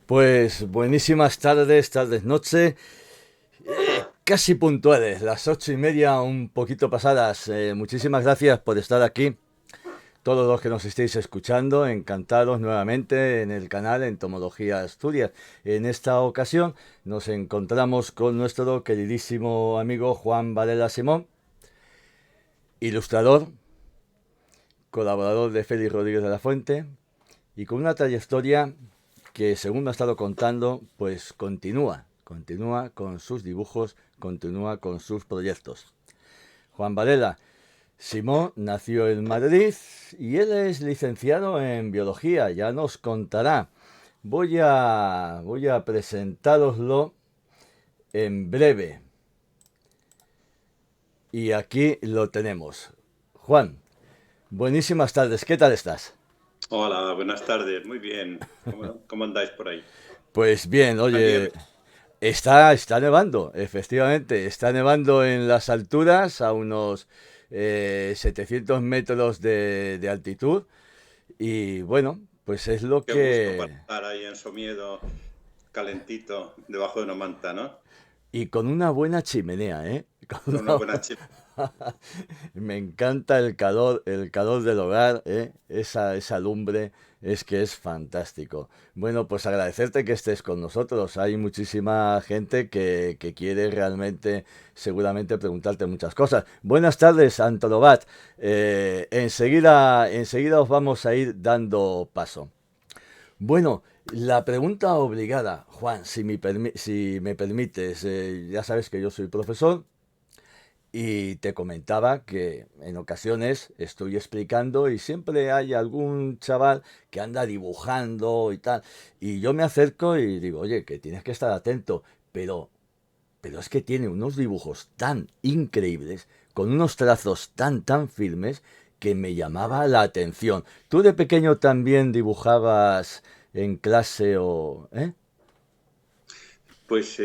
Pues buenísimas tardes, noche, casi puntuales, las 8:30, un poquito pasadas. Muchísimas gracias por estar aquí, todos los que nos estéis escuchando, encantados nuevamente en el canal Entomología Asturias. En esta ocasión nos encontramos con nuestro queridísimo amigo Juan Varela Simón, ilustrador, colaborador de Félix Rodríguez de la Fuente, y con una trayectoria que, según me ha estado contando, pues continúa con sus dibujos, continúa con sus proyectos. Juan Varela Simón nació en Madrid y él es licenciado en biología, ya nos contará. Voy a presentároslo en breve. Y aquí lo tenemos. Juan, buenísimas tardes, ¿qué tal estás? Hola, buenas tardes. Muy bien. ¿Cómo andáis por ahí? Pues bien, ¿Está oye, nieve? está nevando, efectivamente. Está nevando en las alturas, a unos 700 metros de altitud. Y bueno, pues es lo Qué gusto para que... estar ahí en Somiedo, calentito, debajo de una manta, ¿no? Y con una buena chimenea, ¿eh? Con Con una una- buena chimenea. Me encanta el calor del hogar, ¿eh? Esa lumbre, es que es fantástico. Bueno, pues agradecerte que estés con nosotros. Hay muchísima gente que quiere realmente, seguramente, preguntarte muchas cosas. Buenas tardes, Antolobat. Enseguida os vamos a ir dando paso. Bueno, la pregunta obligada, Juan, si me permites, ya sabes que yo soy profesor. Y te comentaba que en ocasiones estoy explicando y siempre hay algún chaval que anda dibujando y tal. Y yo me acerco y digo, oye, que tienes que estar atento. Pero es que tiene unos dibujos tan increíbles, con unos trazos tan firmes, que me llamaba la atención. ¿Tú de pequeño también dibujabas en clase o... ¿eh? Pues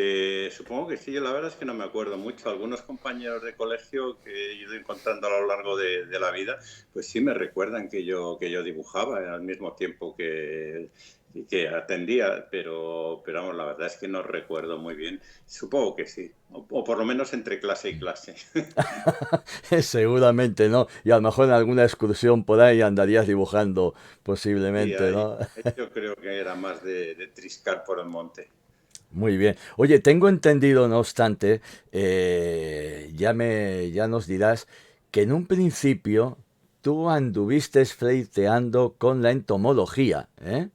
supongo que sí. Yo la verdad es que no me acuerdo mucho. Algunos compañeros de colegio que he ido encontrando a lo largo de la vida, pues sí me recuerdan que yo dibujaba al mismo tiempo que atendía, pero vamos, la verdad es que no recuerdo muy bien. Supongo que sí, o por lo menos entre clase y clase. Seguramente, ¿no? Y a lo mejor en alguna excursión por ahí andarías dibujando, Sí, posiblemente, ahí ¿no? yo creo que era más de triscar por el monte. Muy bien. Oye, tengo entendido, no obstante, ya nos dirás que en un principio tú anduviste fleiteando con la entomología, ¿eh?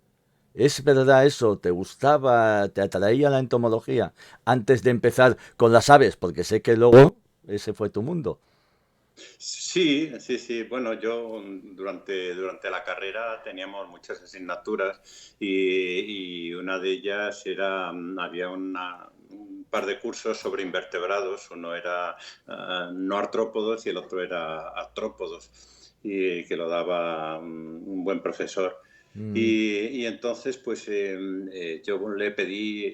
¿Es verdad eso? ¿Te gustaba, te atraía la entomología antes de empezar con las aves? Porque sé que luego ese fue tu mundo. Sí, sí, sí. Bueno, yo durante la carrera teníamos muchas asignaturas y una de ellas era, había un par de cursos sobre invertebrados. Uno era no artrópodos y el otro era artrópodos, y que lo daba un buen profesor. Mm, Y entonces, pues yo le pedí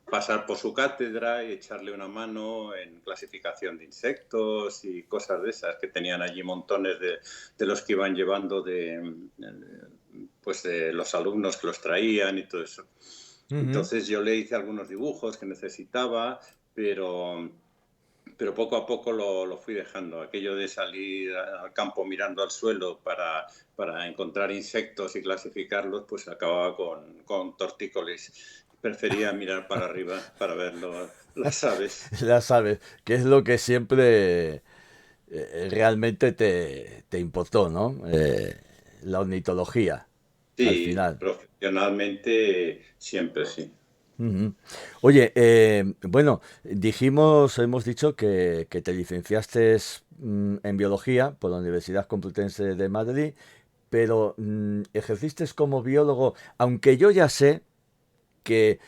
pasar por su cátedra y echarle una mano en clasificación de insectos y cosas de esas, que tenían allí montones de los que iban llevando pues de los alumnos que los traían y todo eso. ujú. Entonces yo le hice algunos dibujos que necesitaba, pero, pero poco a poco lo fui dejando. Aquello de salir al campo mirando al suelo para encontrar insectos y clasificarlos, pues acababa con tortícolis. Prefería mirar para arriba para ver las aves. Ya sabes, que es lo que siempre realmente te importó, ¿no? La ornitología, al Sí, final. profesionalmente siempre sí. Ujú. Oye, bueno, hemos dicho que te licenciaste en biología por la Universidad Complutense de Madrid, pero ejerciste como biólogo, aunque yo ya sé que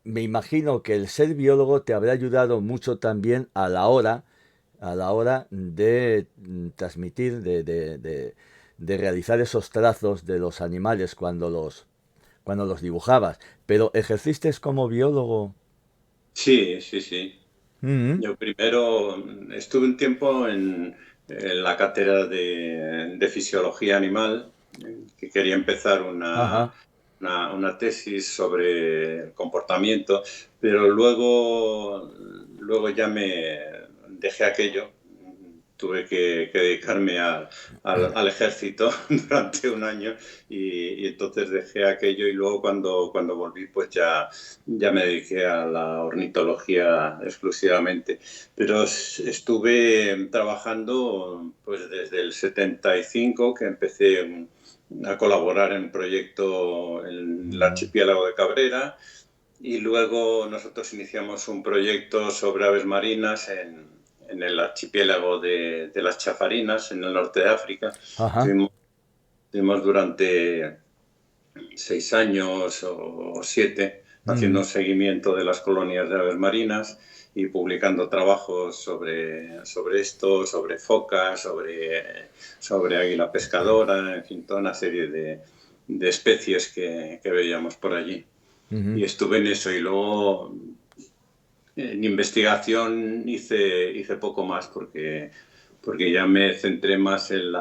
me imagino que el ser biólogo te habrá ayudado mucho también a la hora de transmitir, de realizar esos trazos de los animales cuando los dibujabas. Pero ejerciste como biólogo. Sí, sí, sí. Mm, Yo primero estuve un tiempo en la cátedra de fisiología animal, que quería empezar ajá. una tesis sobre el comportamiento, pero luego ya me dejé aquello. Tuve que dedicarme al ejército durante un año y entonces dejé aquello y luego cuando volví pues ya me dediqué a la ornitología exclusivamente. Pero estuve trabajando pues desde el 75 que empecé a colaborar en un proyecto en el Mm. archipiélago de Cabrera y luego nosotros iniciamos un proyecto sobre aves marinas en el archipiélago de las Chafarinas, en el norte de África. Ajá. Estuvimos durante 6 años o 7 haciendo Mm. un seguimiento de las colonias de aves marinas y publicando trabajos sobre esto, sobre focas, sobre águila pescadora, en fin, toda una serie de especies que veíamos por allí. Ujú. Y estuve en eso y luego en investigación hice poco más porque ya me centré más en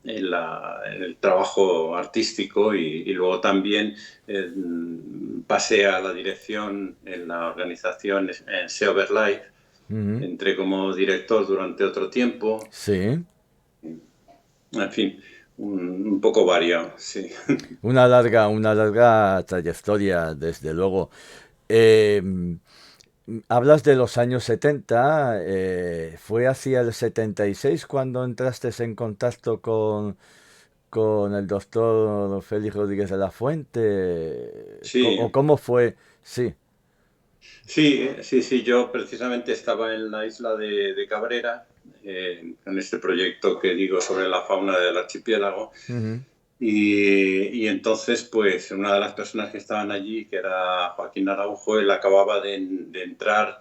el trabajo artístico y luego también eh, pasé a la dirección en la organización en Seoverlife. Ujú. Entré como director durante otro tiempo. Sí. En fin, un poco variado, sí. Una larga trayectoria, desde luego. Eh, Hablas de los años 70, ¿fue hacia el 76 cuando entraste en contacto con el doctor Félix Rodríguez de la Fuente? ¿O Sí, cómo fue? Sí. sí, yo precisamente estaba en la isla de Cabrera, en este proyecto que digo sobre la fauna del archipiélago, Ujú. y entonces pues una de las personas que estaban allí, que era Joaquín Araujo, él acababa de entrar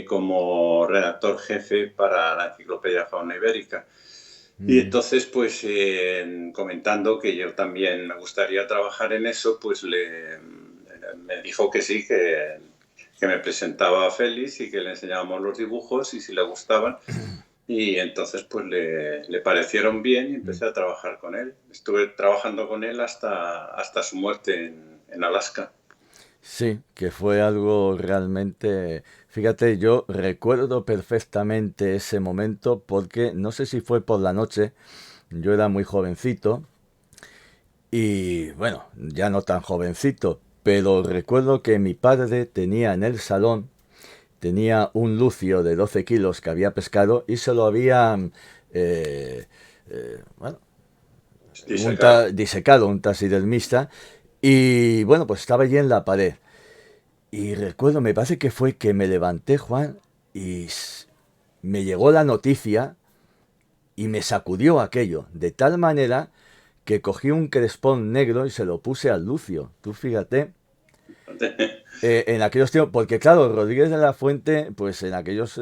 como redactor jefe para la Enciclopedia Fauna Ibérica. Y Mm. entonces, pues comentando que yo también me gustaría trabajar en eso, pues me dijo que sí, que me presentaba a Félix y que le enseñábamos los dibujos y si le gustaban. Y entonces pues le parecieron bien y Mm. empecé a trabajar con él. Estuve trabajando con él hasta su muerte en Alaska. Sí, que fue algo realmente... Fíjate, yo recuerdo perfectamente ese momento porque no sé si fue por la noche, yo era muy jovencito. Y bueno, ya no tan jovencito, pero recuerdo que mi padre tenía en el salón, tenía un lucio de 12 kilos que había pescado y se lo había, bueno, Disecado. disecado, un taxidermista, y bueno, pues estaba allí en la pared. Y recuerdo, me parece que fue que me levanté, Juan, y me llegó la noticia y me sacudió aquello, de tal manera que cogí un crespón negro y se lo puse al Lucio. Tú fíjate, en aquellos tiempos, porque claro, Rodríguez de la Fuente, pues en aquellos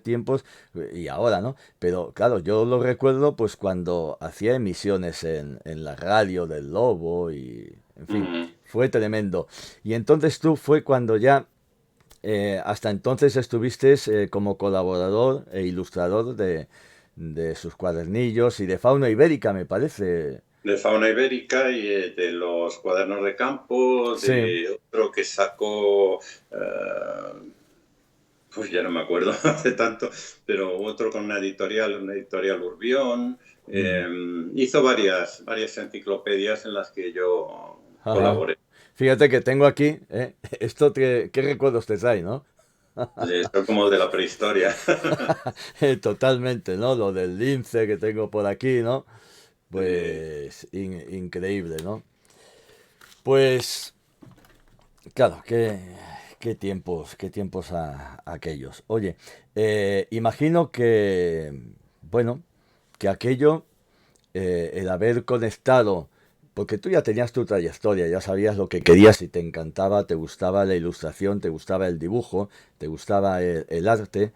tiempos, y ahora, ¿no? Pero claro, yo lo recuerdo pues cuando hacía emisiones en la radio del Lobo y, en fin, Mm. fue tremendo. Y entonces tú fue cuando ya, hasta entonces estuviste como colaborador e ilustrador de sus cuadernillos y de fauna ibérica, me parece. De fauna ibérica y de los cuadernos de campo, Sí. de otro que sacó, pues ya no me acuerdo hace tanto, pero otro con una editorial Urbión. Ujú. Hizo varias enciclopedias en las que yo Ajá. colaboré. Fíjate que tengo aquí, esto qué recuerdos te trae, ¿no? Son como de la prehistoria. Totalmente, ¿no? Lo del lince que tengo por aquí, ¿no? Sí. Pues increíble, ¿no? Pues claro, qué tiempos aquellos. Oye, imagino que, bueno, que aquello, el haber conectado, porque tú ya tenías tu trayectoria, ya sabías lo que querías y te encantaba, te gustaba la ilustración, te gustaba el dibujo, te gustaba el arte,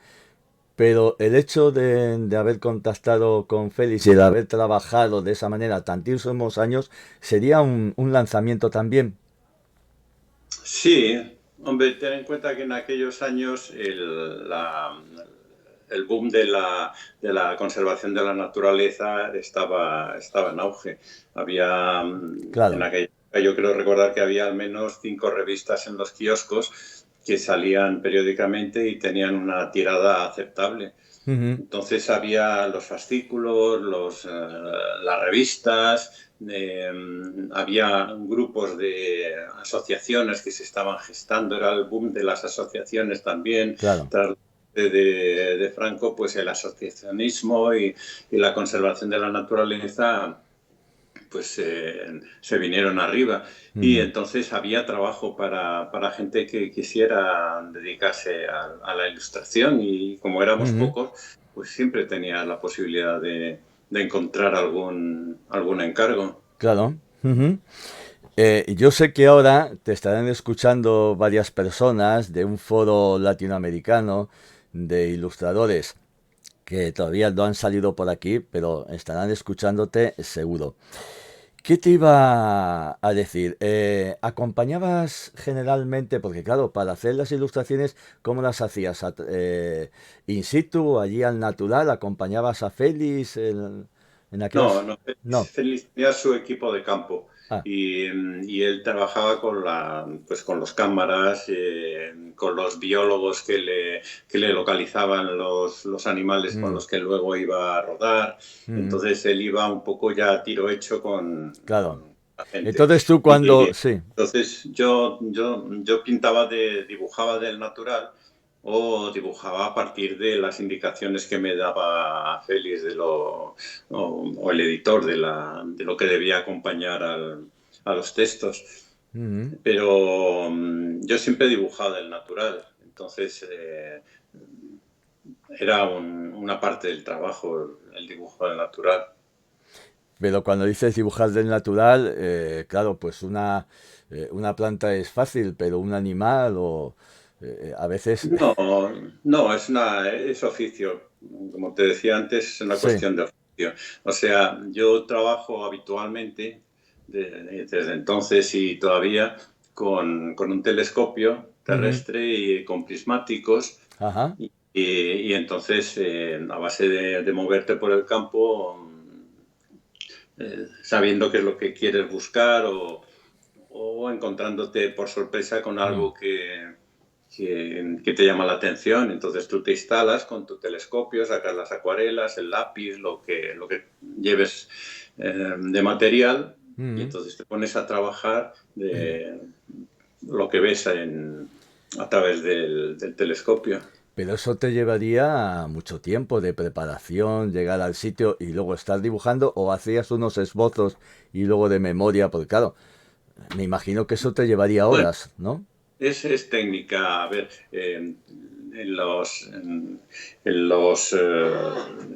pero el hecho de haber contactado con Félix y de haber trabajado de esa manera tantísimos años, sería un lanzamiento también. Sí, hombre, ten en cuenta que en aquellos años el boom de la conservación de la naturaleza estaba en auge. Había en Claro. aquella yo creo recordar que había al menos 5 revistas en los kioscos que salían periódicamente y tenían una tirada aceptable. Ujú. Entonces había los fascículos, las revistas, había grupos de asociaciones que se estaban gestando, era el boom de las asociaciones también. Claro. Tras de Franco, pues el asociacionismo y la conservación de la naturaleza pues se vinieron arriba y Ujú. entonces había trabajo para gente que quisiera dedicarse a la ilustración y como éramos Ujú. pocos, pues siempre tenía la posibilidad de encontrar algún encargo. Claro. Ujú. Yo sé que ahora te estarán escuchando varias personas de un foro latinoamericano de ilustradores que todavía no han salido por aquí, pero estarán escuchándote seguro. ¿Qué te iba a decir? ¿Acompañabas generalmente, porque claro, para hacer las ilustraciones, ¿cómo las hacías? ¿In situ, allí al natural? ¿Acompañabas a Félix en No, aquellos...? no, No. Félix tenía su equipo de campo Ah. y él trabajaba pues con los cámaras, con los biólogos que le localizaban los animales con Mm. los que luego iba a rodar. Mm. Entonces él iba un poco ya a tiro hecho Claro. con la gente. Entonces tú Y cuando... Sí. entonces yo dibujaba del natural o dibujaba a partir de las indicaciones que me daba Félix o el editor de lo que debía acompañar a los textos. Mm. Pero yo siempre he dibujado del natural, entonces era una parte del trabajo el dibujo del natural. Pero cuando dices dibujar del natural, claro, pues una planta es fácil, pero un animal o a veces... No, no, es oficio. Como te decía antes, es una Sí. cuestión de oficio. O sea, yo trabajo habitualmente desde entonces y todavía con un telescopio Ujú. terrestre y con prismáticos Ajá. y entonces a base de moverte por el campo, sabiendo qué es lo que quieres buscar o encontrándote por sorpresa con Mm. algo que te llama la atención. Entonces tú te instalas con tu telescopio, sacas las acuarelas, el lápiz, lo que lleves de material y Mm. entonces te pones a trabajar de lo que ves a través del telescopio. Pero eso te llevaría mucho tiempo de preparación, llegar al sitio y luego estar dibujando o hacías unos esbozos y luego de memoria, porque claro, me imagino que eso te llevaría Bueno, horas, ¿no? es técnica. A ver, en los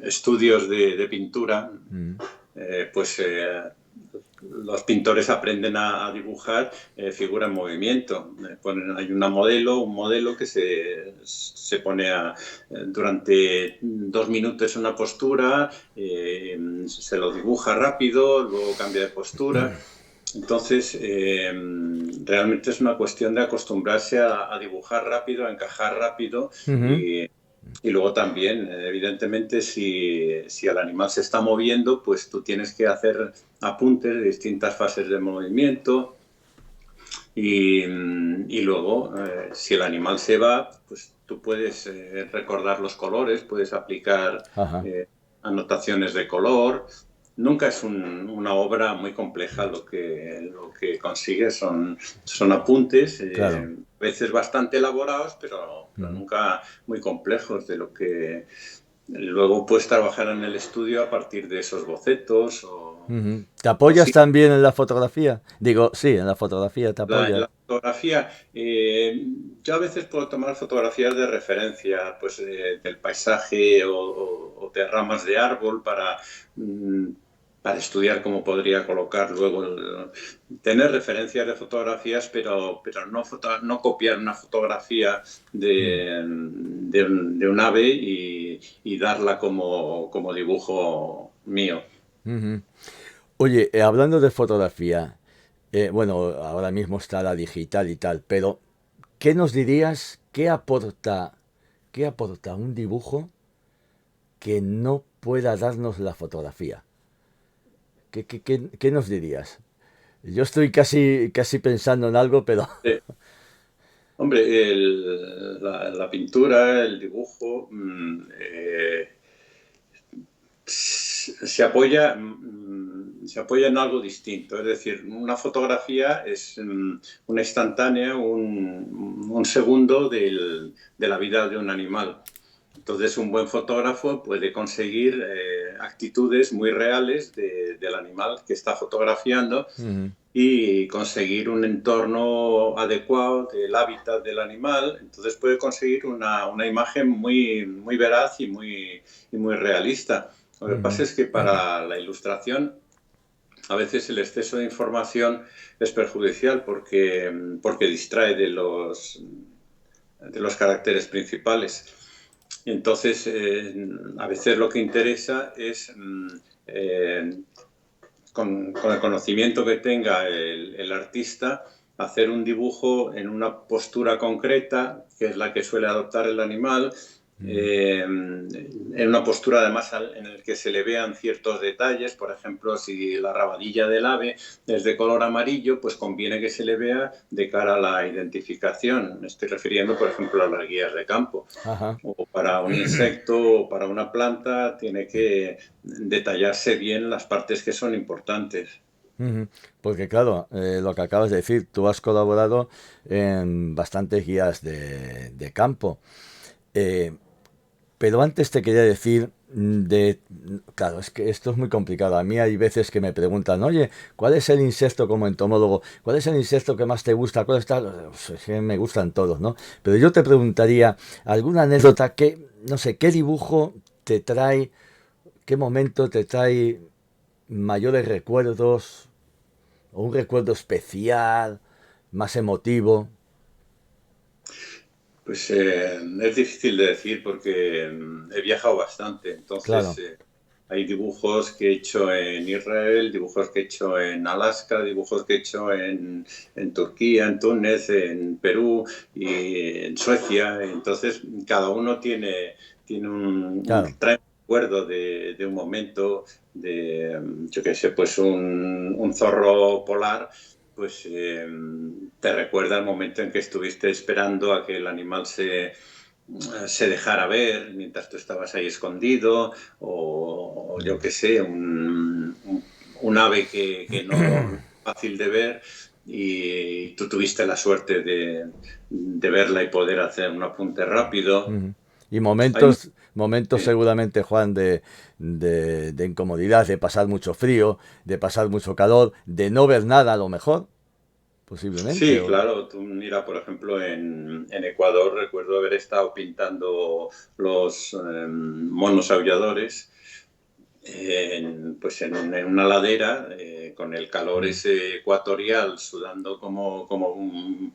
estudios de pintura, Mm. pues los pintores aprenden a dibujar figura en movimiento. Hay un modelo que se pone durante 2 minutos una postura, se lo dibuja rápido, luego cambia de postura. Entonces, realmente es una cuestión de acostumbrarse a dibujar rápido, a encajar rápido Ujú. y luego también, evidentemente, si el animal se está moviendo, pues tú tienes que hacer apuntes de distintas fases de movimiento y luego, si el animal se va, pues tú puedes recordar los colores, puedes aplicar Ajá. eh, anotaciones de color. Nunca es una obra muy compleja lo que consigues, son apuntes, Claro. a veces bastante elaborados, pero Ujú. nunca muy complejos, de lo que luego puedes trabajar en el estudio a partir de esos bocetos Ujú. ¿Te o apoyas sí. también en la fotografía? Digo, sí, en la fotografía te En apoyas. la fotografía, yo a veces puedo tomar fotografías de referencia, pues del paisaje o de ramas de árbol mm, para estudiar cómo podría colocar luego, tener referencias de fotografías, pero no copiar una fotografía Mm. de un ave y darla como dibujo mío. Ujú. Oye, hablando de fotografía, bueno, ahora mismo está la digital y tal, pero ¿qué nos dirías? Qué aporta un dibujo que no pueda darnos la fotografía? ¿Qué nos dirías? Yo estoy casi pensando en algo, pero... Eh, Hombre, la pintura, el dibujo, se apoya en algo distinto. Es decir, una fotografía es una instantánea, un segundo de la vida de un animal. Entonces, un buen fotógrafo puede conseguir actitudes muy reales del animal que está fotografiando Ujú, y conseguir un entorno adecuado del hábitat del animal. Entonces puede conseguir una imagen muy veraz y muy realista. Lo que pasa ujú, es que para la ilustración a veces el exceso de información es perjudicial porque distrae de los caracteres principales. Y entonces, a veces lo que interesa es con el conocimiento que tenga el artista, hacer un dibujo en una postura concreta, que es la que suele adoptar el animal, ujú. en una postura además en el que se le vean ciertos detalles. Por ejemplo, si la rabadilla del ave es de color amarillo, pues conviene que se le vea de cara a la identificación. Me estoy refiriendo, por ejemplo, a las guías de campo. Ajá. O para un insecto o para una planta tiene que detallarse bien las partes que son importantes. Ujú. Porque claro, lo que acabas de decir, tú has colaborado en bastantes guías de campo. Eh, pero antes te quería decir claro, es que esto es muy complicado. A mí hay veces que me preguntan, oye, ¿cuál es el insecto como entomólogo? ¿Cuál es el insecto que más te gusta? ¿Cuál está? Pues es que me gustan todos, ¿no? Pero yo te preguntaría, ¿alguna anécdota que, no sé, qué dibujo te trae, qué momento te trae mayores recuerdos o un recuerdo especial, más emotivo? Pues es difícil de decir porque he viajado bastante. Entonces, Claro. hay dibujos que he hecho en Israel, dibujos que he hecho en Alaska, dibujos que he hecho en Turquía, en Túnez, en Perú y en Suecia. Entonces, cada uno tiene Claro. trae un recuerdo de un momento, yo qué sé, pues un zorro polar, pues te recuerda el momento en que estuviste esperando a que el animal se dejara ver mientras tú estabas ahí escondido, o yo qué sé, un ave que no es fácil de ver y tú tuviste la suerte de verla y poder hacer un apunte rápido. Ujú. Y Hay un- momentos sí. seguramente, Juan, de incomodidad, de pasar mucho frío, de pasar mucho calor, de no ver nada a lo mejor, posiblemente. Sí, claro. Tú mira, por ejemplo, en Ecuador recuerdo haber estado pintando los monos aulladores en una ladera, con el calor Mm, ese ecuatorial, sudando como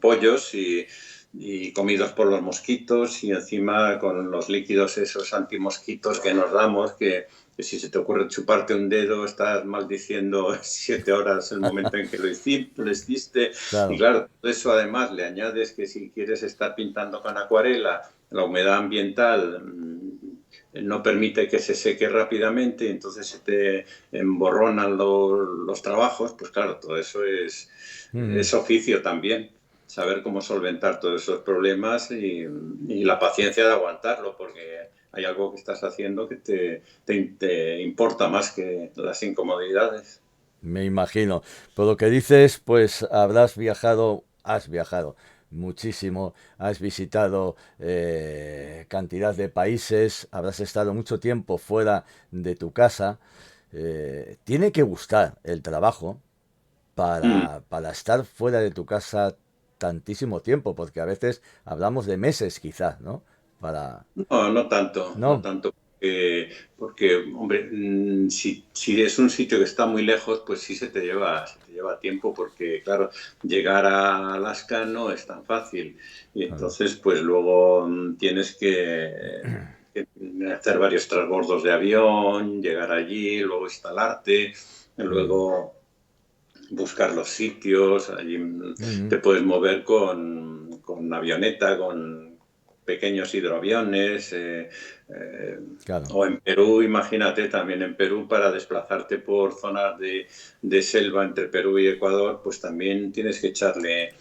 pollos y comidos por los mosquitos, y encima con los líquidos esos antimosquitos que nos damos, que si se te ocurre chuparte un dedo estás maldiciendo 7 horas el momento en que lo hiciste. Y claro. claro, eso además le añades que si quieres estar pintando con acuarela, la humedad ambiental no permite que se seque rápidamente, entonces se te emborronan los trabajos. Pues claro, todo eso Ujú. es oficio también, saber cómo solventar todos esos problemas y la paciencia de aguantarlo, porque hay algo que estás haciendo que te importa más que las incomodidades. Me imagino. Por lo que dices, pues has viajado muchísimo, has visitado cantidad de países, habrás estado mucho tiempo fuera de tu casa. Tiene que gustar el trabajo Mm. para estar fuera de tu casa tantísimo tiempo, porque a veces hablamos de meses quizás, ¿no? Para... No, no tanto, no No, tanto. Porque, hombre, si es un sitio que está muy lejos, pues sí se te lleva tiempo, porque, claro, llegar a Alaska no es tan fácil. Y claro. entonces, pues luego tienes que hacer varios transbordos de avión, llegar allí, luego instalarte, Mm, luego buscar los sitios. Allí mm, te puedes mover con avioneta, con pequeños hidroaviones, claro. o en Perú, imagínate, también en Perú para desplazarte por zonas de selva entre Perú y Ecuador, pues también tienes que echarle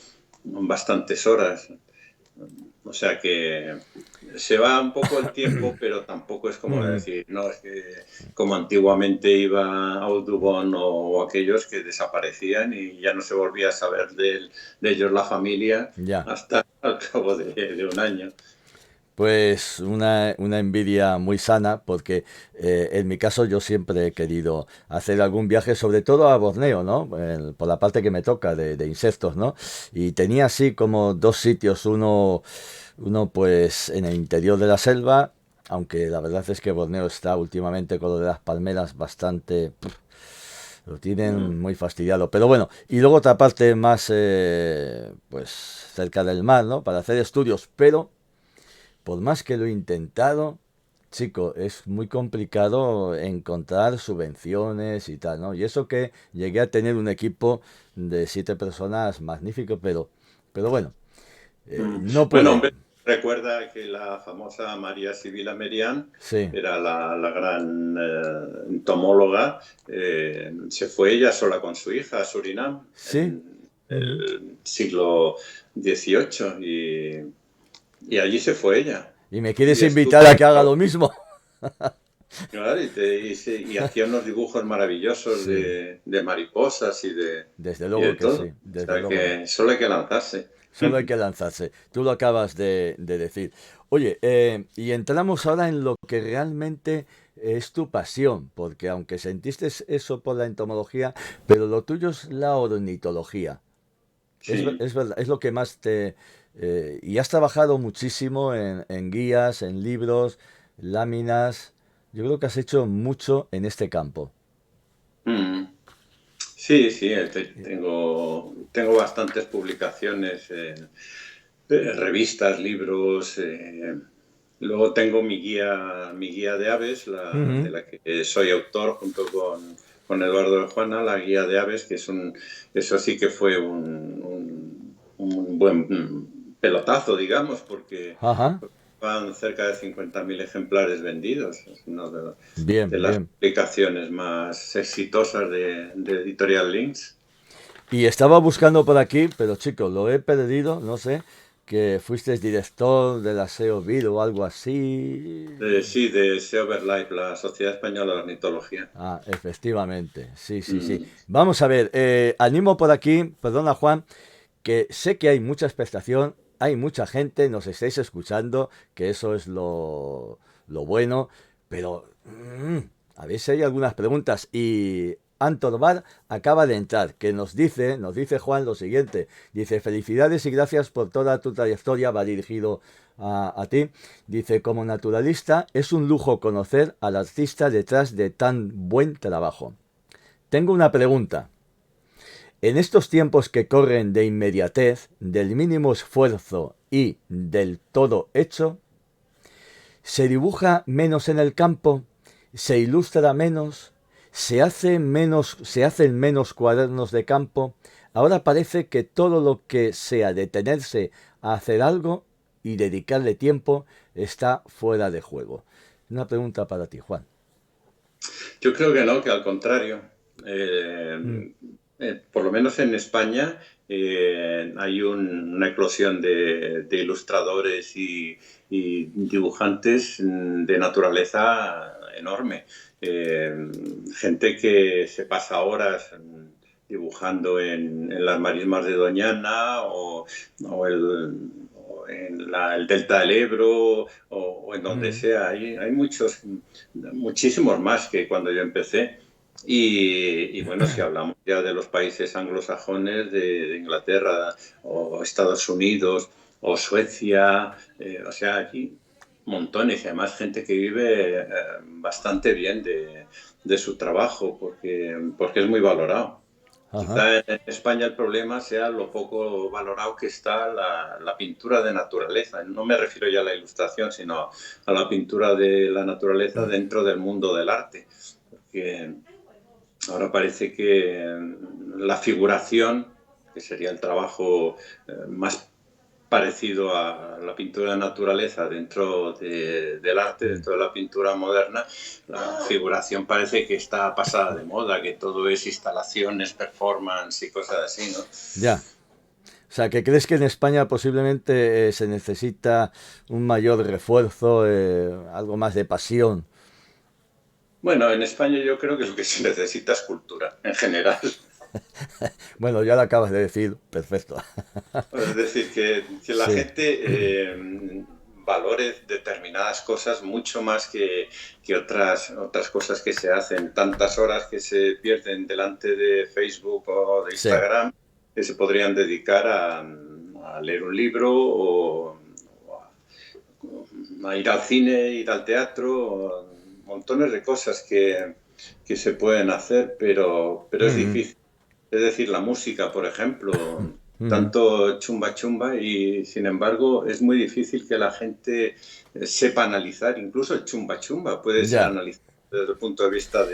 bastantes horas. O sea que se va un poco el tiempo, pero tampoco es como Ujú. decir, no, es que como antiguamente iba Audubon o aquellos que desaparecían y ya no se volvía a saber de ellos la familia Ya. hasta al cabo de un año. Pues una envidia muy sana porque en mi caso yo siempre he querido hacer algún viaje, sobre todo a Borneo, ¿no? Por la parte que me toca de insectos, ¿no? Y tenía así como dos sitios, uno pues en el interior de la selva, aunque la verdad es que Borneo está últimamente con lo de las palmeras bastante... Lo Mm. tienen muy fastidiado. Pero bueno, y luego otra parte más, pues cerca del mar, ¿no? Para hacer estudios. Pero por más que lo he intentado, chico, es muy complicado encontrar subvenciones y tal, ¿no? Y eso que llegué a tener un equipo de 7 personas magnífico, pero bueno, Mm. no Bueno, pude. hombre, recuerda que la famosa María Sibila Merian Sí, era la gran entomóloga. Se fue ella sola con su hija a Surinam sí. en Ujú. el siglo XVIII y allí se fue ella. Y me quieres Y invitar a que haga estuvo, lo mismo. claro, y hacía unos dibujos maravillosos Sí, de mariposas desde y de luego que todo. sí, O desde sea luego. que solo hay que lanzarse. Solo hay que lanzarse. Tú lo acabas de decir. Oye, y entramos ahora en lo que realmente es tu pasión, porque aunque sentiste eso por la entomología, pero lo tuyo es la ornitología. Sí. Es verdad, es lo que más te... y has trabajado muchísimo en guías, en libros, láminas. Yo creo que has hecho mucho en este campo. Mm. Sí, sí, tengo bastantes publicaciones en revistas, libros. Luego tengo mi guía de aves, de Ujú. la que soy autor junto con Eduardo de Juana, la guía de aves, eso sí que fue un buen pelotazo, digamos, porque Ajá. van cerca de 50.000 ejemplares vendidos. Es una Bien, de las bien. publicaciones más exitosas de Editorial Lynx. Y estaba buscando por aquí, pero chicos, lo he perdido, no sé, que fuiste director de la SEO Bill o algo así. Sí, de Seoverlife, la Sociedad Española de Ornitología. Ah, efectivamente, sí, sí, sí. Mm, Vamos a ver, animo por aquí, perdona Juan, que sé que hay mucha expectación, hay mucha gente, nos estáis escuchando, que eso es lo bueno, pero a ver si hay algunas preguntas. Y Anton Bar acaba de entrar, que nos dice Juan lo siguiente, dice, felicidades y gracias por toda tu trayectoria, va dirigido a ti. Dice, como naturalista, es un lujo conocer al artista detrás de tan buen trabajo. Tengo una pregunta. En estos tiempos que corren de inmediatez, del mínimo esfuerzo y del todo hecho, se dibuja menos en el campo, se ilustra menos, se hacen menos cuadernos de campo. Ahora parece que todo lo que sea detenerse a hacer algo y dedicarle tiempo está fuera de juego. Una pregunta para ti, Juan. Yo creo que no, que al contrario. Mm. Por lo menos en España hay una eclosión de ilustradores y dibujantes de naturaleza enorme. Gente que se pasa horas dibujando en las marismas de Doñana o o en el delta del Ebro o en donde Mm. sea. Hay muchísimos más que cuando yo empecé. Y bueno, si hablamos ya de los países anglosajones, de Inglaterra o Estados Unidos o Suecia, o sea, aquí montones y además gente que vive bastante bien de su trabajo porque es muy valorado. Ajá. Quizá en España el problema sea lo poco valorado que está la pintura de naturaleza. No me refiero ya a la ilustración, sino a la pintura de la naturaleza dentro del mundo del arte. Porque ahora parece que la figuración, que sería el trabajo más parecido a la pintura de naturaleza dentro del arte, Mm. dentro de la pintura moderna, la figuración parece que está pasada de moda, que todo es instalaciones, performance y cosas así, ¿no? Ya. O sea, ¿que crees que en España posiblemente se necesita un mayor refuerzo, algo más de pasión? Bueno, en España yo creo que lo que se necesita es cultura, en general. Bueno, ya lo acabas de decir, perfecto. Es decir, que la Sí. gente valore determinadas cosas mucho más que otras cosas que se hacen. Tantas horas que se pierden delante de Facebook o de Sí. Instagram que se podrían dedicar a leer un libro o a ir al cine, ir al teatro, montones de cosas que se pueden hacer, pero es Ujú, difícil. Es decir, la música, por ejemplo, ujú. tanto chumba chumba y sin embargo es muy difícil que la gente sepa analizar. Incluso el chumba chumba puede ser Ya. analizado desde el punto de vista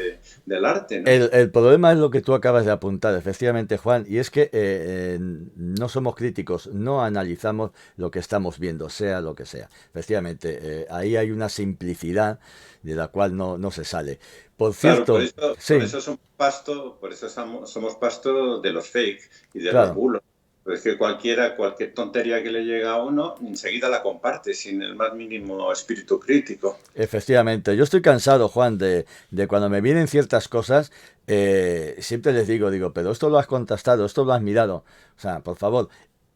del arte, ¿no? El problema es lo que tú acabas de apuntar, efectivamente, Juan, y es que no somos críticos, no analizamos lo que estamos viendo, sea lo que sea. Efectivamente, ahí hay una simplicidad de la cual no se sale. Por Claro, cierto, por sí, eso somos pasto, por eso somos pasto de los fake y de los claro. bulos. Pues que cualquier tontería que le llega a uno, enseguida la comparte sin el más mínimo espíritu crítico. Efectivamente, yo estoy cansado, Juan, de cuando me vienen ciertas cosas, siempre les digo, pero esto lo has contrastado, esto lo has mirado. O sea, por favor,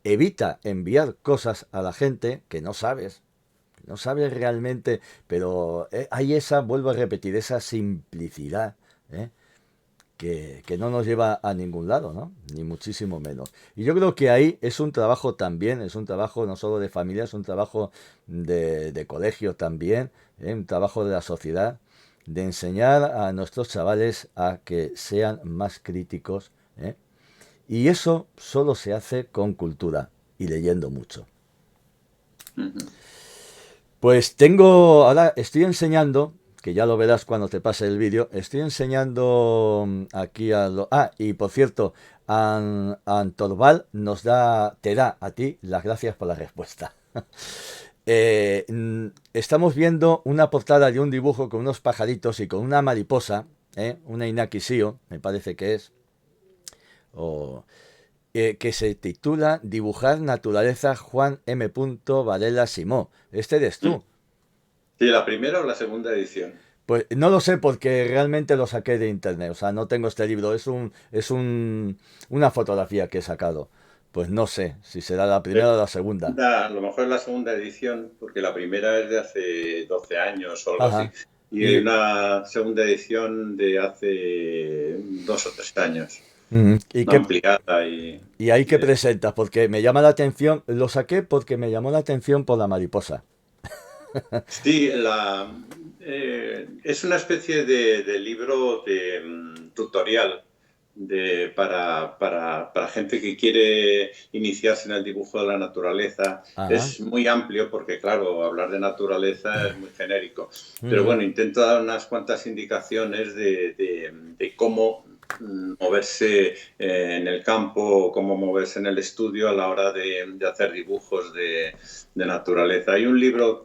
evita enviar cosas a la gente que no sabes realmente, pero hay esa, vuelvo a repetir, esa simplicidad, ¿eh? Que no nos lleva a ningún lado, ¿no? Ni muchísimo menos. Y yo creo que ahí es un trabajo también, es un trabajo no solo de familia, es un trabajo de colegio también, un trabajo de la sociedad, de enseñar a nuestros chavales a que sean más críticos, ¿eh? Y eso solo se hace con cultura y leyendo mucho. Ujú. Pues tengo, ahora estoy enseñando, que ya lo verás cuando te pase el vídeo, estoy enseñando aquí a lo... Ah, y por cierto, Antorval te da a ti las gracias por la respuesta. Estamos viendo una portada de un dibujo con unos pajaritos y con una mariposa, una Inaki Sio, me parece que es, o, que se titula Dibujar Naturaleza Juan M. Varela Simó. Este eres tú. Sí, la primera o la segunda edición. Pues no lo sé porque realmente lo saqué de internet, o sea, no tengo este libro, una fotografía que he sacado. Pues no sé si será la primera o la segunda. A lo mejor es la segunda edición, porque la primera es de hace 12 años o algo así. Ajá. Y hay Y, una segunda edición de hace 2 o 3 años, ujú, ¿y qué, ampliada y, y ahí y qué es- presentas? Porque me llama la atención, lo saqué porque me llamó la atención por la mariposa. Sí, es una especie de libro de tutorial para gente que quiere iniciarse en el dibujo de la naturaleza. Ajá. Es muy amplio porque, claro, hablar de naturaleza es muy genérico. Pero Ujú, bueno, intento dar unas cuantas indicaciones de cómo moverse en el campo, cómo moverse en el estudio a la hora de hacer dibujos de naturaleza. Hay un libro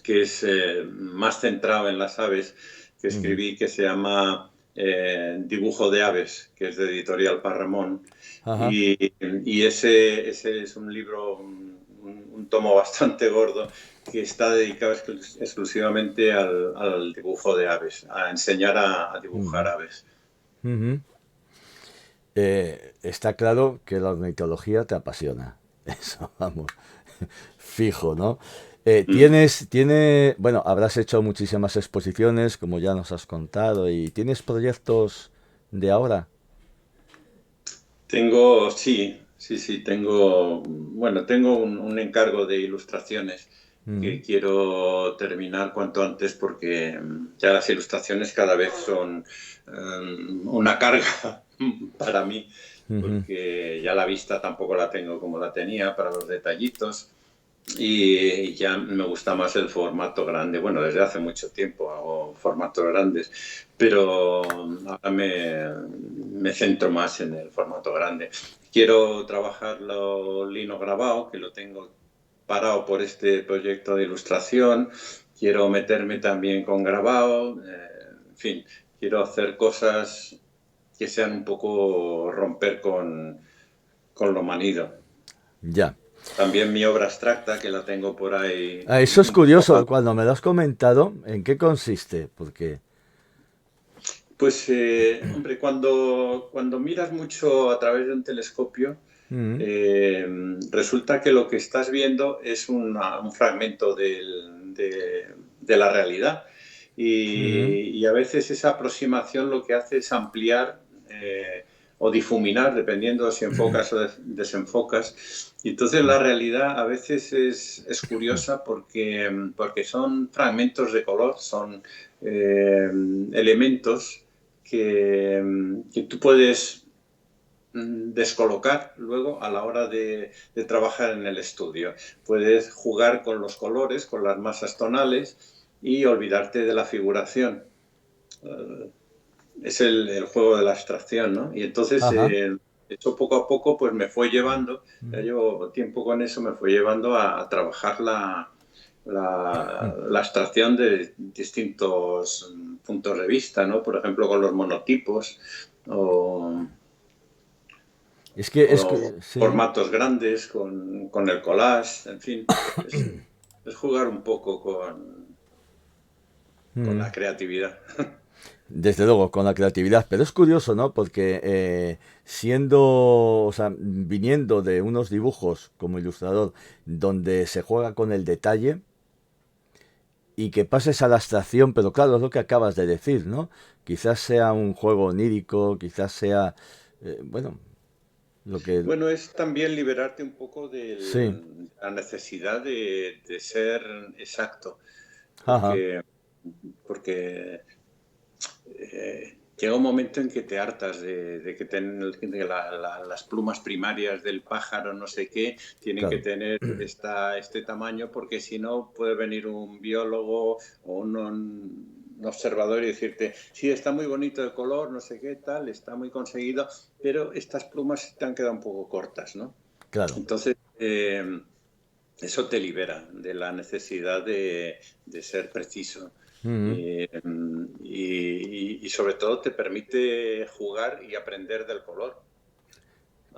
que es más centrado en las aves, que ujú. escribí, que se llama Dibujo de aves, que es de Editorial Parramón. Ajá. Y ese es un libro, un tomo bastante gordo, que está dedicado exclusivamente al dibujo de aves, a enseñar a dibujar Ujú, aves. ujú. Está claro que la ornitología te apasiona. Eso, vamos. Fijo, ¿no? Mm. Bueno, habrás hecho muchísimas exposiciones, como ya nos has contado, y ¿tienes proyectos de ahora? Sí, tengo un encargo de ilustraciones Mm, que quiero terminar cuanto antes porque ya las ilustraciones cada vez son una carga para mí, ujú, porque ya la vista tampoco la tengo como la tenía para los detallitos y ya me gusta más el formato grande. Bueno, desde hace mucho tiempo hago formatos grandes, pero ahora me centro más en el formato grande. Quiero trabajar lo lino grabado, que lo tengo parado por este proyecto de ilustración. Quiero meterme también con grabado. En fin, quiero hacer cosas que sean un poco romper con lo manido. Ya. También mi obra abstracta, que la tengo por ahí Ah, eso es un poco curioso, abandonada. cuando me lo has comentado, ¿en qué consiste? Porque... Pues, hombre, cuando miras mucho a través de un telescopio, Mm, eh, resulta que lo que estás viendo es un fragmento de la realidad. mm, Y a veces esa aproximación lo que hace es ampliar o difuminar, dependiendo si enfocas o desenfocas. Y entonces la realidad a veces es curiosa porque son fragmentos de color, son elementos que tú puedes descolocar luego a la hora de trabajar en el estudio. Puedes jugar con los colores, con las masas tonales y olvidarte de la figuración. Es el juego de la abstracción, ¿no? Y entonces ajá. eso poco a poco pues me fue llevando, ya Mm, llevo tiempo con eso, me fue llevando a trabajar mm. la abstracción de distintos puntos de vista, ¿no? Por ejemplo, con los monotipos o, Es que es... o Sí. formatos grandes, con el collage, en fin, es jugar un poco con Mm. la creatividad. Desde luego, con la creatividad. Pero es curioso, ¿no? Porque siendo, o sea, viniendo de unos dibujos como ilustrador donde se juega con el detalle y que pases a la abstracción, pero claro, es lo que acabas de decir, ¿no? Quizás sea un juego onírico, quizás sea, bueno, lo que... Bueno, es también liberarte un poco Sí, de la necesidad de ser exacto, ajá, porque, porque llega un momento en que te hartas de que las plumas primarias del pájaro, no sé qué, tienen que claro. tener este tamaño, porque si no puede venir un biólogo o un observador y decirte, sí, está muy bonito el color, no sé qué, tal, está muy conseguido, pero estas plumas te han quedado un poco cortas, ¿no? Claro. Entonces, eso te libera de la necesidad de ser preciso. Mm, Y sobre todo te permite jugar y aprender del color,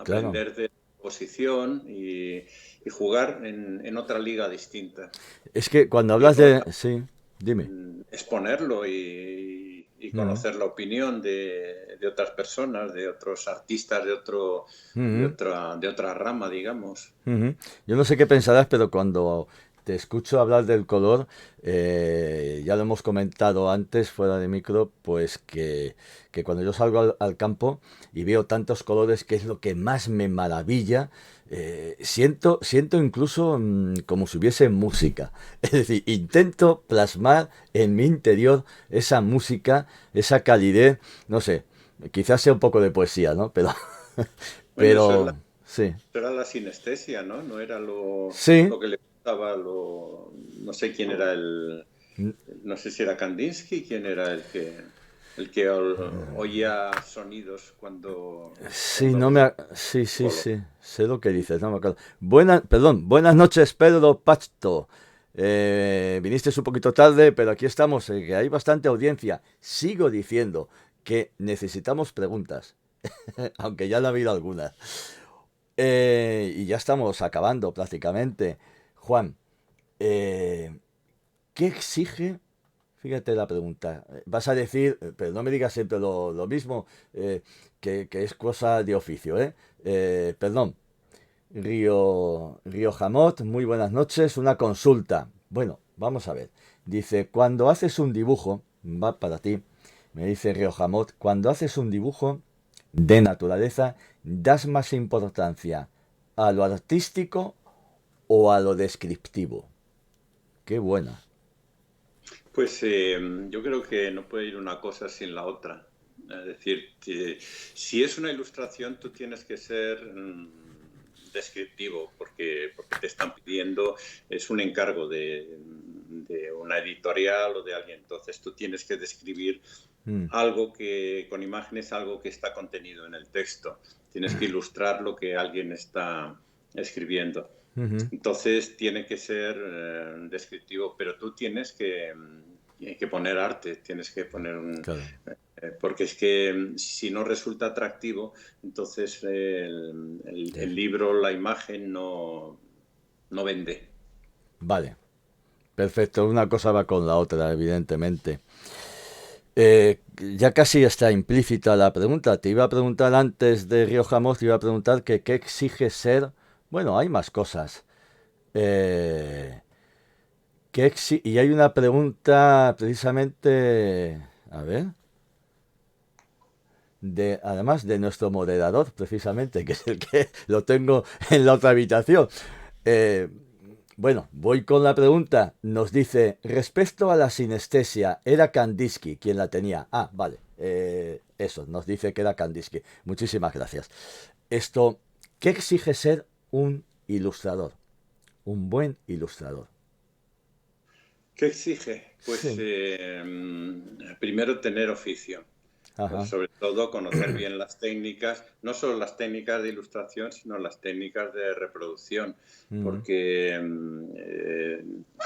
claro. aprender de posición y jugar en otra liga distinta. Es que cuando Y hablas luego de... Sí, dime. exponerlo y Mm, conocer la opinión de otras personas, de otros artistas mm. de otra rama, digamos. Ujú. Yo no sé qué pensarás, pero cuando te escucho hablar del color, ya lo hemos comentado antes fuera de micro, pues que cuando yo salgo al campo y veo tantos colores, que es lo que más me maravilla, siento incluso como si hubiese música. Es decir, intento plasmar en mi interior esa música, esa calidez, no sé, quizás sea un poco de poesía, ¿no? Pero, Bueno, eso es pero, sí, era la sinestesia, ¿no? No era sí. lo que le gustaba, no sé quién era no sé si era Kandinsky, quién era el que oía sonidos Sí, cuando no observaba Sí, el sí, color. sí. Sé lo que dices, no me acuerdo. Buenas noches, Pedro Pasto. Viniste un poquito tarde, pero aquí estamos, que hay bastante audiencia. Sigo diciendo que necesitamos preguntas, aunque ya no ha habido algunas. Y ya estamos acabando prácticamente. Juan, eh, ¿qué exige? Fíjate la pregunta. Vas a decir, pero no me digas siempre lo mismo, que es cosa de oficio, ¿eh? Perdón. Río Jamot, muy buenas noches. Una consulta. Bueno, vamos a ver. Dice, cuando haces un dibujo, va para ti, me dice Río Jamot, cuando haces un dibujo de naturaleza, ¿das más importancia a lo artístico o a lo descriptivo? Qué buena. Pues yo creo que no puede ir una cosa sin la otra. Es decir, si es una ilustración, tú tienes que ser descriptivo, porque te están pidiendo, es un encargo de una editorial o de alguien. Entonces tú tienes que describir Mm, algo que, con imágenes, algo que está contenido en el texto. Tienes que ilustrar lo que alguien está escribiendo. ujú, Entonces tiene que ser descriptivo, pero tú que poner arte, tienes que poner claro. porque es que si no resulta atractivo, entonces Sí. el libro, la imagen no vende. Vale, perfecto. Una cosa va con la otra, evidentemente. Ya casi está implícita la pregunta. Te iba a preguntar antes de Rioja Moz, te iba a preguntar que qué exige ser. Bueno, hay más cosas. Eh, y hay una pregunta precisamente, a ver, además de nuestro moderador, precisamente, que es el que lo tengo en la otra habitación. Eh, bueno, voy con la pregunta. Nos dice, respecto a la sinestesia, ¿era Kandinsky quien la tenía? Ah, vale. Eso, nos dice que era Kandinsky. Muchísimas gracias. Esto, ¿qué exige ser un ilustrador? Un buen ilustrador. ¿Qué exige? Pues Sí. primero tener oficio. Ajá. Sobre todo conocer bien las técnicas, no solo las técnicas de ilustración, sino las técnicas de reproducción, Mm, porque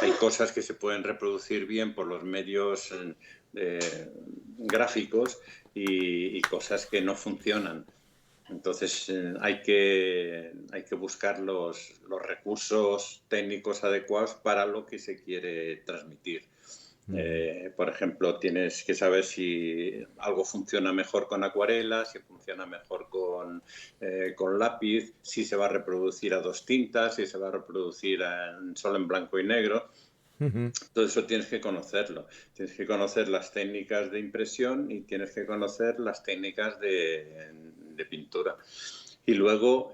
hay cosas que se pueden reproducir bien por los medios gráficos y cosas que no funcionan. Entonces hay que buscar los recursos técnicos adecuados para lo que se quiere transmitir. mm, Por ejemplo, tienes que saber si algo funciona mejor con acuarela, si funciona mejor con lápiz, si se va a reproducir a dos tintas, si se va a reproducir solo en blanco y negro. ujú, Todo eso tienes que conocerlo. Tienes que conocer las técnicas de impresión y tienes que conocer las técnicas de pintura. Y luego,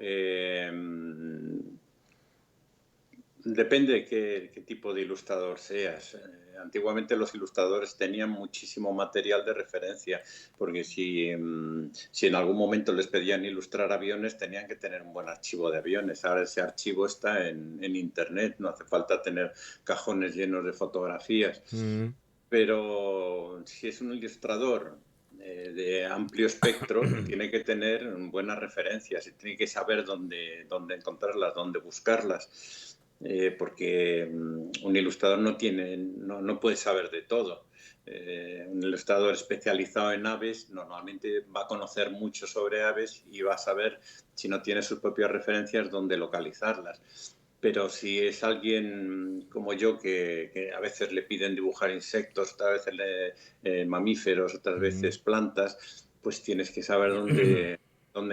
depende de qué tipo de ilustrador seas. Antiguamente los ilustradores tenían muchísimo material de referencia, porque si en algún momento les pedían ilustrar aviones, tenían que tener un buen archivo de aviones. Ahora ese archivo está en Internet, no hace falta tener cajones llenos de fotografías. mm, Pero si es un ilustrador de amplio espectro, tiene que tener buenas referencias y tiene que saber dónde encontrarlas, dónde buscarlas, porque un ilustrador no puede saber de todo. Un ilustrador especializado en aves normalmente va a conocer mucho sobre aves y va a saber, si no tiene sus propias referencias, dónde localizarlas. Pero si es alguien como yo que a veces le piden dibujar insectos, otras veces mamíferos, otras mm, veces plantas, pues tienes que saber dónde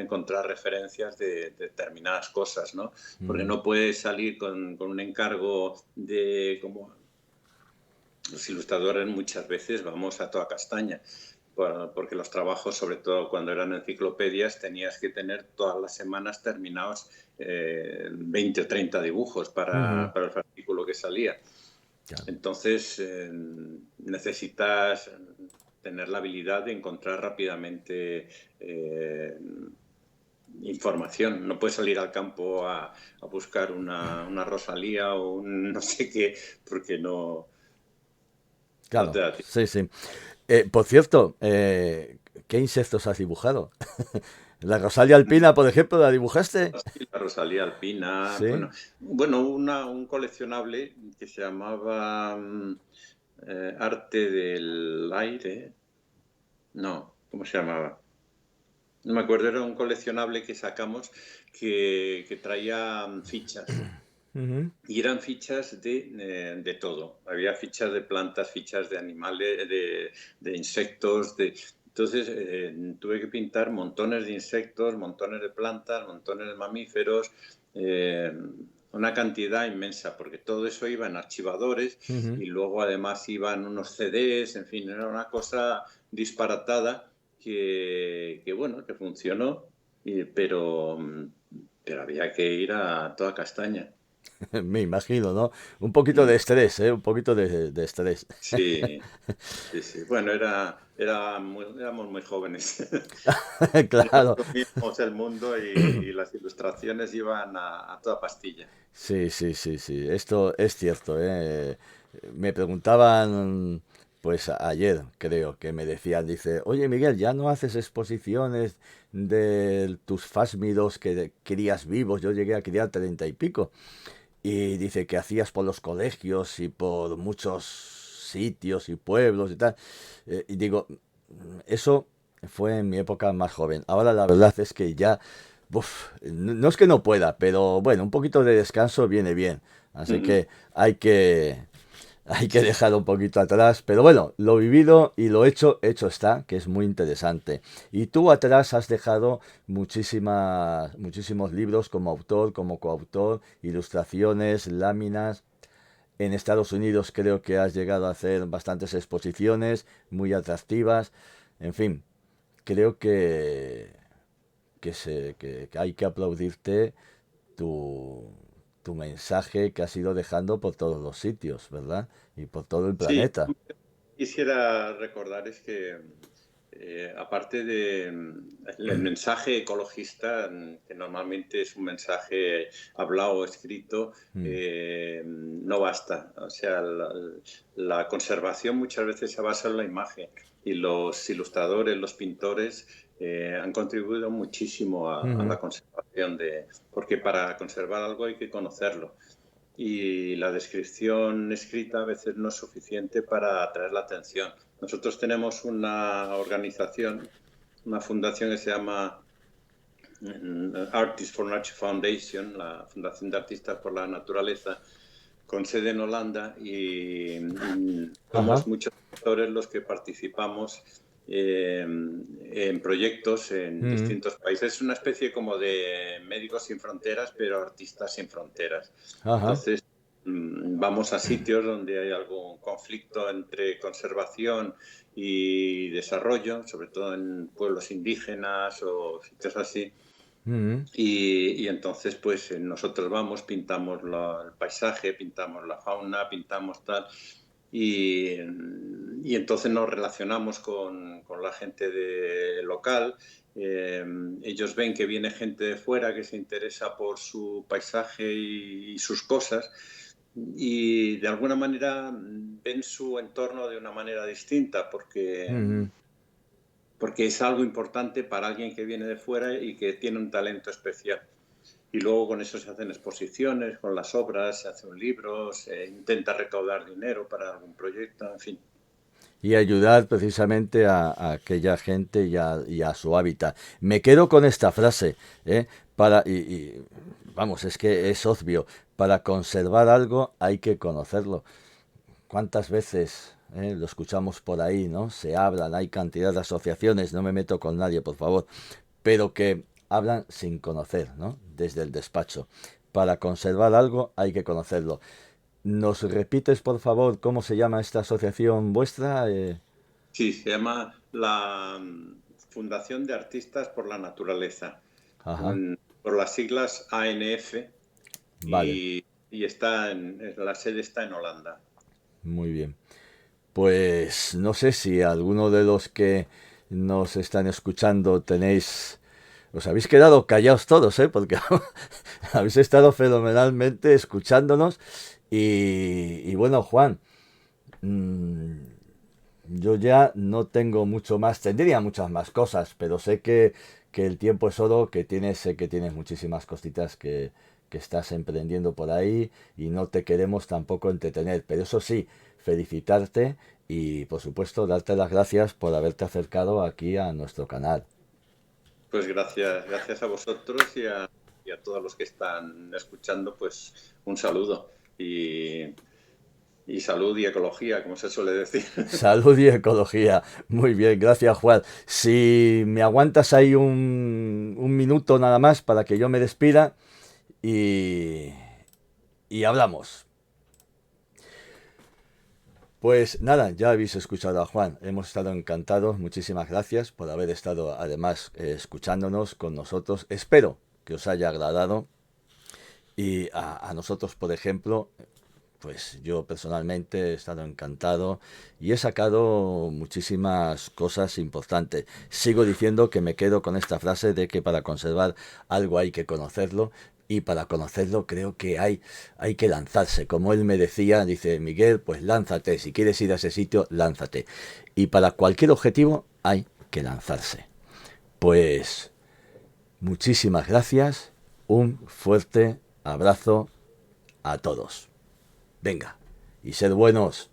encontrar referencias de determinadas cosas, ¿no? Porque mm. no puedes salir con un encargo de como los ilustradores muchas veces vamos a toda castaña, porque los trabajos, sobre todo cuando eran enciclopedias, tenías que tener todas las semanas terminados 20 o 30 dibujos Ujú, para el artículo que salía. claro. Entonces, necesitas tener la habilidad de encontrar rápidamente información. No puedes salir al campo a buscar una rosalía o un no sé qué, porque no te Claro, da tiempo. sí, sí. Por cierto, ¿qué insectos has dibujado? La Rosalia alpina, por ejemplo, ¿la dibujaste? Sí, la Rosalía Alpina, Sí. un coleccionable que se llamaba Arte del Aire, no, ¿cómo se llamaba? No me acuerdo, era un coleccionable que sacamos que traía fichas. Ujú, Y eran fichas de todo. Había fichas de plantas, fichas de animales, de insectos. Entonces tuve que pintar montones de insectos, montones de plantas, montones de mamíferos, eh, una cantidad inmensa, porque todo eso iba en archivadores ujú. y luego además iban unos CDs, en fin, era una cosa disparatada que funcionó, pero había que ir a toda castaña. Me imagino, ¿no? Un poquito de estrés, ¿eh? Un poquito de estrés. Sí, sí, sí. Bueno, éramos muy jóvenes. No Claro. asumíamos el mundo y las ilustraciones iban a toda pastilla. Sí, sí, sí, sí. Esto es cierto, ¿eh? Me preguntaban, pues ayer, creo, que me decían, dice, oye Miguel, ¿ya no haces exposiciones de tus fásmidos que crías vivos? Yo llegué a criar 30 y pico. Y dice que hacías por los colegios y por muchos sitios y pueblos y tal. Y digo, eso fue en mi época más joven. Ahora la verdad es que ya, uf, no es que no pueda, pero bueno, un poquito de descanso viene bien. Así Ujú. que hay que, hay que dejarlo un poquito atrás. Pero bueno, lo vivido y lo hecho, hecho está, que es muy interesante. Y tú atrás has dejado muchísimos libros como autor, como coautor, ilustraciones, láminas. En Estados Unidos creo que has llegado a hacer bastantes exposiciones muy atractivas. En fin, creo que hay que aplaudirte tu, tu mensaje que has ido dejando por todos los sitios, ¿verdad? Y por todo el Sí, planeta. quisiera recordar es que, aparte el mensaje ecologista, que normalmente es un mensaje hablado o escrito, Mm, no basta. O sea, la conservación muchas veces se basa en la imagen y los ilustradores, los pintores, han contribuido muchísimo a ujú, la conservación porque para conservar algo hay que conocerlo y la descripción escrita a veces no es suficiente para atraer la atención. Nosotros tenemos una organización, una fundación que se llama Artists for Nature Foundation, la Fundación de Artistas por la Naturaleza, con sede en Holanda y somos ajá. muchos actores los que participamos en proyectos en Ujú, distintos países. Es una especie como de Médicos Sin Fronteras, pero Artistas Sin Fronteras. ajá. Entonces, vamos a sitios donde hay algún conflicto entre conservación y desarrollo, sobre todo en pueblos indígenas o sitios así, Ujú, y entonces, pues nosotros vamos, pintamos el paisaje, pintamos la fauna, pintamos tal, y, y entonces nos relacionamos con la gente local. Eh, Ellos ven que viene gente de fuera que se interesa por su paisaje y sus cosas, y de alguna manera ven su entorno de una manera distinta, ujú. porque es algo importante para alguien que viene de fuera y que tiene un talento especial. Y luego con eso se hacen exposiciones, con las obras, se hace un libro, se intenta recaudar dinero para algún proyecto, en fin. Y ayudar precisamente a aquella gente y a su hábitat. Me quedo con esta frase, ¿eh? Vamos, es que es obvio, para conservar algo hay que conocerlo. ¿Cuántas veces lo escuchamos por ahí, ¿no? Se hablan, hay cantidad de asociaciones, no me meto con nadie, por favor, pero que hablan sin conocer, ¿no? Desde el despacho. Para conservar algo hay que conocerlo. ¿Nos repites, por favor, cómo se llama esta asociación vuestra? Sí, se llama la Fundación de Artistas por la Naturaleza, Ajá, por las siglas ANF, vale, y la sede está en Holanda. muy bien. Pues no sé si alguno de los que nos están escuchando tenéis... Os habéis quedado callados todos, ¿eh? Porque habéis estado fenomenalmente escuchándonos. Y bueno, Juan, mm, yo ya no tengo mucho más, tendría muchas más cosas, pero sé que el tiempo es oro, sé que tienes muchísimas cositas que estás emprendiendo por ahí y no te queremos tampoco entretener. Pero eso sí, felicitarte y por supuesto darte las gracias por haberte acercado aquí a nuestro canal. Pues gracias a vosotros y a todos los que están escuchando, pues un saludo y salud y ecología, como se suele decir. Salud y ecología. Muy bien, gracias Juan. Si me aguantas ahí un minuto nada más para que yo me despida y, y hablamos. Pues nada, ya habéis escuchado a Juan. Hemos estado encantados. Muchísimas gracias por haber estado además escuchándonos con nosotros. Espero que os haya agradado. Y a nosotros, por ejemplo, pues yo personalmente he estado encantado y he sacado muchísimas cosas importantes. Sigo diciendo que me quedo con esta frase de que para conservar algo hay que conocerlo, y para conocerlo creo que hay que lanzarse. Como él me decía, dice Miguel, pues lánzate, si quieres ir a ese sitio, lánzate. Y para cualquier objetivo hay que lanzarse. Pues muchísimas gracias, un fuerte abrazo a todos. Venga, y sed buenos.